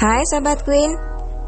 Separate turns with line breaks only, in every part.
Hai Sobat Queen.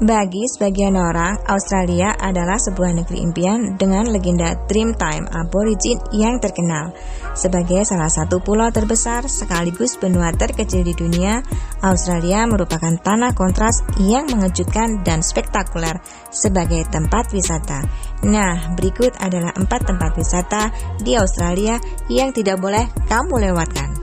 Bagi sebagian orang, Australia adalah sebuah negeri impian dengan legenda Dreamtime Aborigin yang terkenal. Sebagai salah satu pulau terbesar sekaligus benua terkecil di dunia, Australia merupakan tanah kontras yang mengejutkan dan spektakuler sebagai tempat wisata. Nah, berikut adalah 4 tempat wisata di Australia yang tidak boleh kamu lewatkan.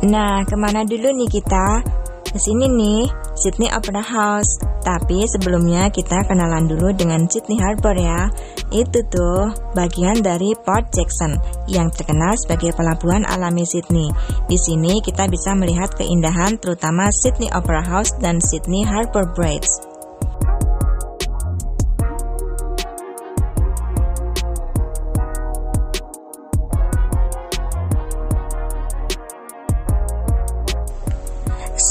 Nah, kemana dulu nih kita? Kesini nih, Sydney Opera House. Tapi sebelumnya kita kenalan dulu dengan Sydney Harbour ya. Itu tuh bagian dari Port Jackson yang terkenal sebagai pelabuhan alami Sydney. Di sini kita bisa melihat keindahan terutama Sydney Opera House dan Sydney Harbour Bridge.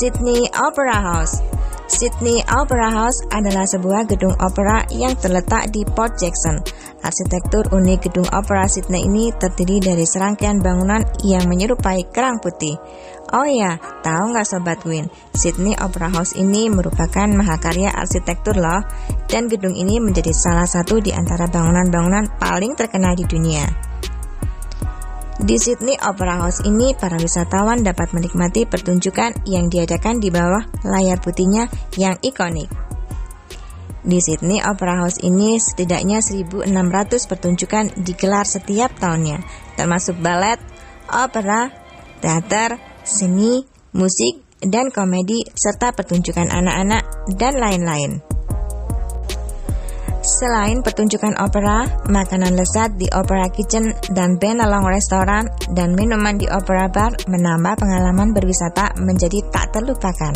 Sydney Opera House. Sydney Opera House adalah sebuah gedung opera yang terletak di Port Jackson. Arsitektur unik gedung opera Sydney ini terdiri dari serangkaian bangunan yang menyerupai kerang putih. Oh ya, tahu nggak Sobat Queen? Sydney Opera House ini merupakan mahakarya arsitektur loh, dan gedung ini menjadi salah satu di antara bangunan-bangunan paling terkenal di dunia. Di Sydney Opera House ini, para wisatawan dapat menikmati pertunjukan yang diadakan di bawah layar putihnya yang ikonik. Di Sydney Opera House ini, setidaknya 1.600 pertunjukan digelar setiap tahunnya, termasuk balet, opera, teater, seni, musik, dan komedi, serta pertunjukan anak-anak, dan lain-lain. Selain pertunjukan opera, makanan lezat di Opera Kitchen dan band along restoran dan minuman di Opera Bar menambah pengalaman berwisata menjadi tak terlupakan.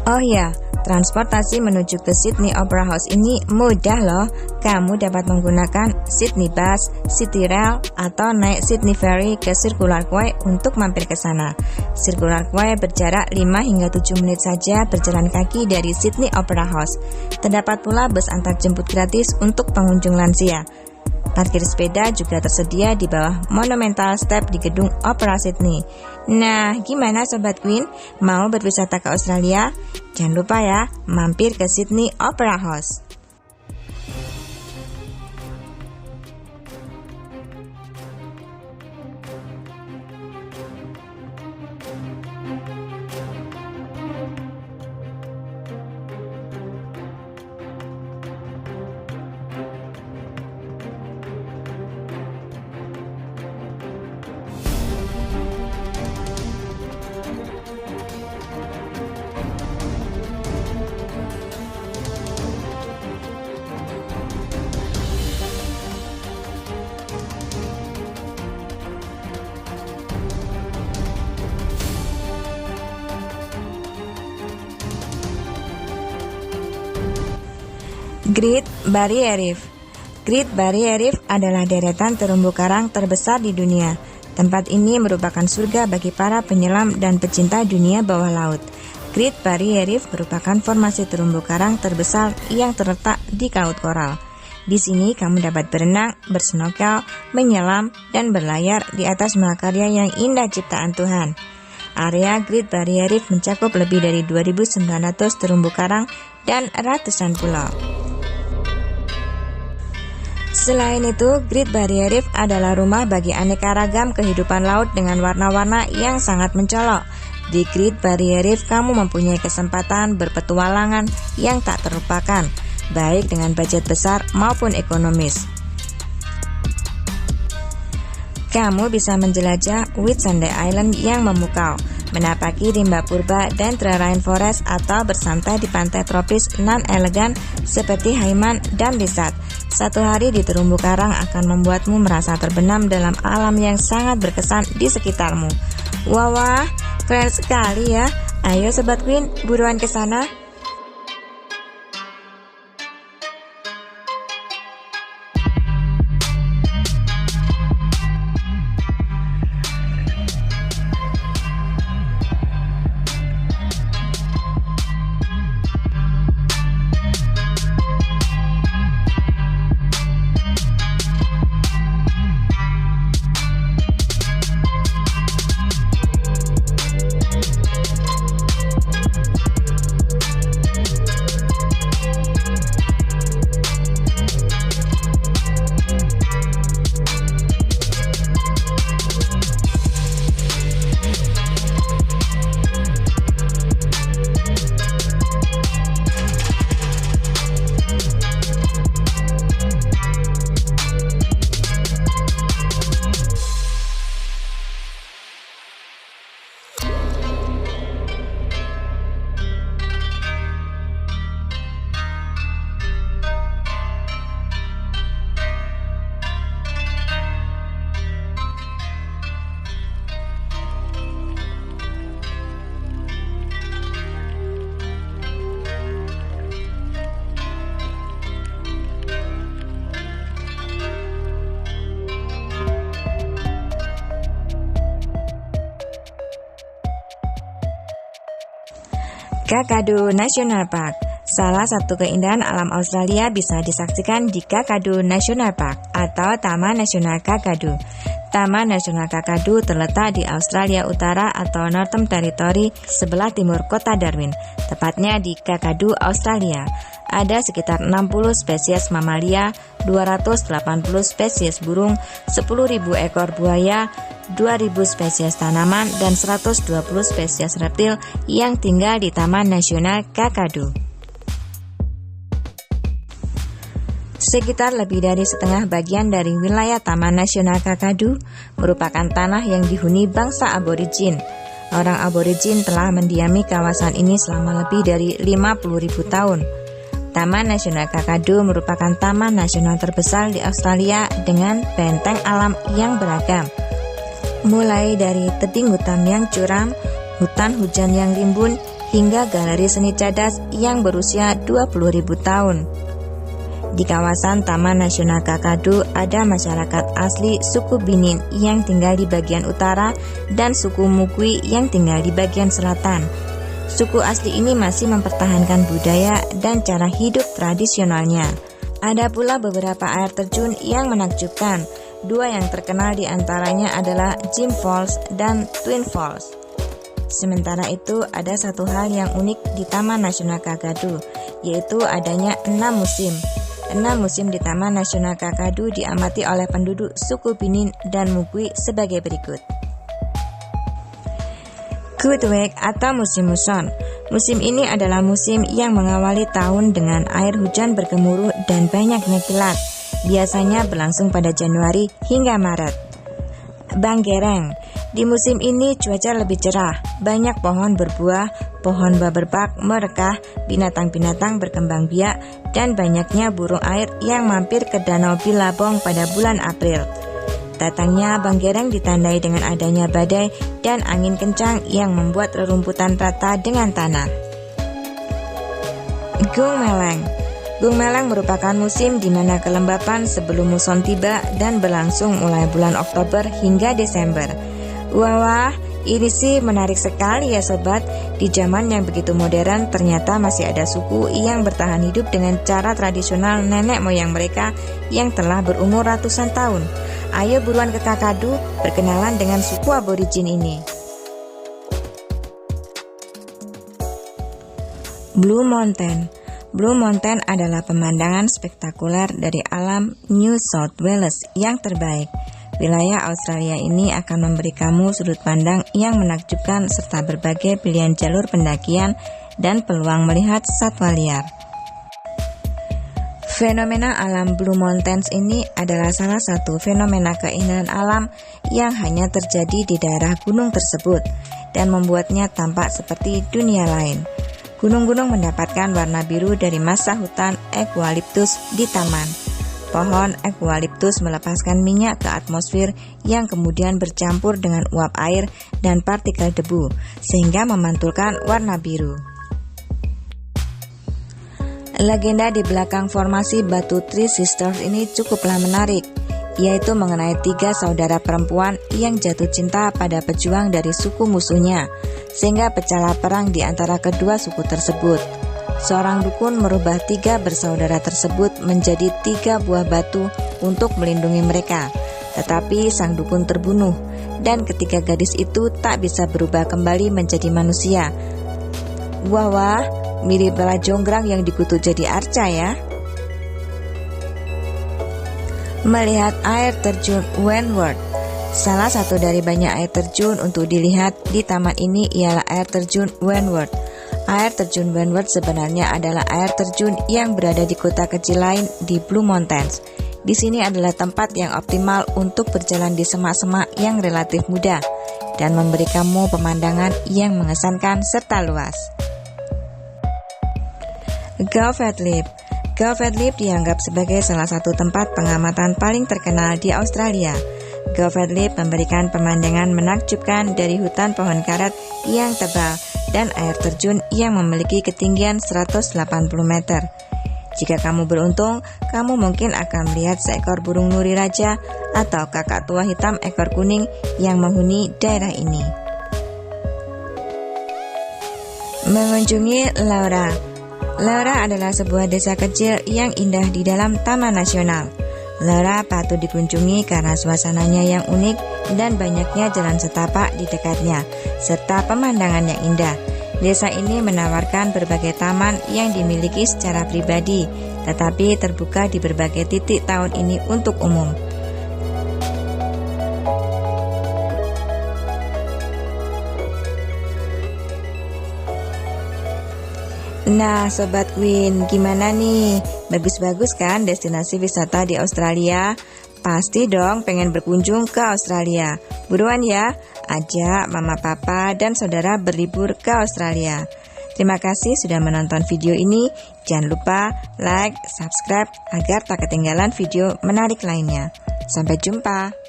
Oh ya, transportasi menuju ke Sydney Opera House ini mudah loh. Kamu dapat menggunakan Sydney Bus, City Rail, atau naik Sydney Ferry ke Circular Quay untuk mampir ke sana. Circular Quay berjarak 5 hingga 7 menit saja berjalan kaki dari Sydney Opera House. Terdapat pula bus antar jemput gratis untuk pengunjung lansia. Parkir sepeda juga tersedia di bawah monumental step di gedung Opera Sydney. Nah, gimana Sobat Queen? Mau berwisata ke Australia? Jangan lupa ya, mampir ke Sydney Opera House. Great Barrier Reef. Great Barrier Reef adalah deretan terumbu karang terbesar di dunia. Tempat ini merupakan surga bagi para penyelam dan pecinta dunia bawah laut. Great Barrier Reef merupakan formasi terumbu karang terbesar yang terletak di Laut Koral. Di sini kamu dapat berenang, bersnorkel, menyelam, dan berlayar di atas mahakarya yang indah ciptaan Tuhan. Area Great Barrier Reef mencakup lebih dari 2.900 terumbu karang dan ratusan pulau. Selain itu, Great Barrier Reef adalah rumah bagi aneka ragam kehidupan laut dengan warna-warna yang sangat mencolok. Di Great Barrier Reef, kamu mempunyai kesempatan berpetualangan yang tak terlupakan, baik dengan budget besar maupun ekonomis. Kamu bisa menjelajah Whitsunday Island yang memukau, menapaki rimba purba dan rainforest, atau bersantai di pantai tropis non-elegan seperti Hayman dan Lizard. Satu hari di terumbu karang akan membuatmu merasa terbenam dalam alam yang sangat berkesan di sekitarmu. Wah, keren sekali ya. Ayo Sobat Queen, buruan ke sana. Kakadu National Park. Salah satu keindahan alam Australia bisa disaksikan di Kakadu National Park atau Taman Nasional Kakadu. Taman Nasional Kakadu terletak di Australia Utara atau Northern Territory sebelah timur kota Darwin, tepatnya di Kakadu, Australia. Ada sekitar 60 spesies mamalia, 280 spesies burung, 10.000 ekor buaya, 2.000 spesies tanaman, dan 120 spesies reptil yang tinggal di Taman Nasional Kakadu. Sekitar lebih dari setengah bagian dari wilayah Taman Nasional Kakadu merupakan tanah yang dihuni bangsa aborigin. Orang aborigin telah mendiami kawasan ini selama lebih dari 50.000 tahun. Taman Nasional Kakadu merupakan taman nasional terbesar di Australia dengan benteng alam yang beragam. Mulai dari tebing hutan yang curam, hutan hujan yang rimbun, hingga galeri seni cadas yang berusia 20.000 tahun. Di kawasan Taman Nasional Kakadu ada masyarakat asli suku Binin yang tinggal di bagian utara dan suku Mugwi yang tinggal di bagian selatan. Suku asli ini masih mempertahankan budaya dan cara hidup tradisionalnya. Ada pula beberapa air terjun yang menakjubkan. Dua yang terkenal di antaranya adalah Jim Falls dan Twin Falls. Sementara itu, ada satu hal yang unik di Taman Nasional Kakadu, yaitu adanya 6 musim. 6 musim di Taman Nasional Kakadu diamati oleh penduduk suku Binin dan Mugwi sebagai berikut. Goodweek atau musim muson. Musim ini adalah musim yang mengawali tahun dengan air hujan bergemuruh dan banyaknya kilat. Biasanya berlangsung pada Januari hingga Maret. Banggereng. Di musim ini cuaca lebih cerah, banyak pohon berbuah, pohon baberbak merekah, binatang-binatang berkembang biak, dan banyaknya burung air yang mampir ke Danau Billabong pada bulan April. Datangnya Banggereng ditandai dengan adanya badai dan angin kencang yang membuat rerumputan rata dengan tanah. Gung Meleng. Gung Meleng merupakan musim di mana kelembapan sebelum muson tiba dan berlangsung mulai bulan Oktober hingga Desember. Wah, ini sih menarik sekali ya sobat. Di zaman yang begitu modern, ternyata masih ada suku yang bertahan hidup dengan cara tradisional nenek moyang mereka yang telah berumur ratusan tahun. Ayo buruan ke Kakadu, berkenalan dengan suku aborigin ini. Blue Mountain. Blue Mountain adalah pemandangan spektakuler dari alam New South Wales yang terbaik. Wilayah Australia ini akan memberi kamu sudut pandang yang menakjubkan serta berbagai pilihan jalur pendakian dan peluang melihat satwa liar. Fenomena alam Blue Mountains ini adalah salah satu fenomena keindahan alam yang hanya terjadi di daerah gunung tersebut dan membuatnya tampak seperti dunia lain. Gunung-gunung mendapatkan warna biru dari massa hutan eukaliptus di taman. Pohon eukaliptus melepaskan minyak ke atmosfer yang kemudian bercampur dengan uap air dan partikel debu, sehingga memantulkan warna biru. Legenda di belakang formasi batu Three Sisters ini cukuplah menarik, yaitu mengenai 3 saudara perempuan yang jatuh cinta pada pejuang dari suku musuhnya, sehingga pecahlah perang di antara kedua suku tersebut. Seorang dukun merubah 3 bersaudara tersebut menjadi 3 buah batu untuk melindungi mereka. Tetapi sang dukun terbunuh, dan ketiga gadis itu tak bisa berubah kembali menjadi manusia. Wah, mirip Lala Jonggrang yang dikutuk jadi arca ya. Melihat air terjun Wentworth. Salah satu dari banyak air terjun untuk dilihat di taman ini ialah air terjun Wentworth. Air terjun Wentworth sebenarnya adalah air terjun yang berada di kota kecil lain di Blue Mountains. Di sini adalah tempat yang optimal untuk berjalan di semak-semak yang relatif mudah dan memberi kamu pemandangan yang mengesankan serta luas. Gauffet Leap. Gauffet Leap dianggap sebagai salah satu tempat pengamatan paling terkenal di Australia. Gauffet Leap memberikan pemandangan menakjubkan dari hutan pohon karet yang tebal dan air terjun yang memiliki ketinggian 180 meter. Jika kamu beruntung, kamu mungkin akan melihat seekor burung nuri raja atau kakak tua hitam ekor kuning yang menghuni daerah ini. Mengunjungi Laura. Laura adalah sebuah desa kecil yang indah di dalam Taman Nasional. Laura patut dikunjungi karena suasananya yang unik dan banyaknya jalan setapak di dekatnya, serta pemandangan yang indah. Desa ini menawarkan berbagai taman yang dimiliki secara pribadi, tetapi terbuka di berbagai titik tahun ini untuk umum. Nah, Sobat Queen, gimana nih? Bagus-bagus kan destinasi wisata di Australia? Pasti dong pengen berkunjung ke Australia. Buruan ya, ajak mama, papa, dan saudara berlibur ke Australia. Terima kasih sudah menonton video ini. Jangan lupa like, subscribe agar tak ketinggalan video menarik lainnya. Sampai jumpa.